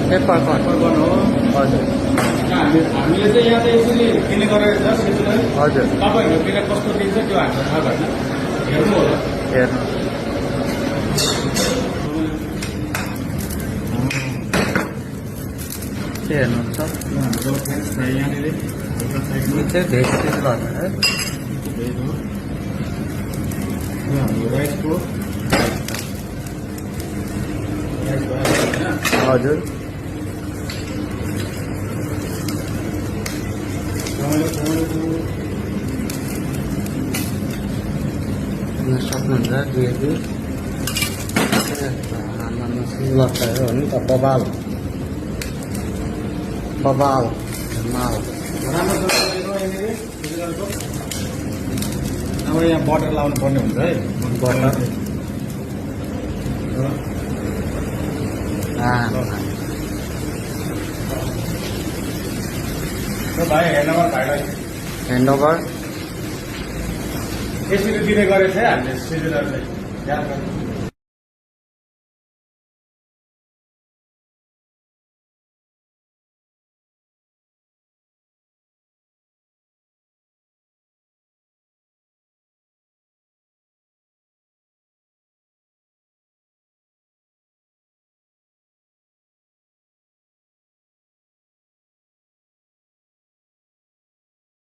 paper cut गर्नु हो हजुर हामीले चाहिँ यहाँ चाहिँ यसरी दिने गरेर छ सिधै हजुर तपाईँहरूतिर कस्तो दिन्छ त्यो हामीलाई थाहा भएन हेर्नु होला हेर्नु के हेर्नुहुन्छ हाम्रो फ्रेन्च फ्राई यहाँनिर यो चाहिँ भेज पिस गर्नु है भेज हो यो हाम्रो राइसको राइस भयो होइन हजुर हेर्न सक्नुहुन्छ ग्रेभी गर्छ हो नि त बबाल बबाल माल राम्रोसँग अब यहाँ बटर लाउनु पर्ने हुन्छ है बटर भाइ हेर्नमा भाइलाई ह्यान्डओभर यसरी दिने गरेको थियो हामीले सिलिन्डर चाहिँ याद गर्नु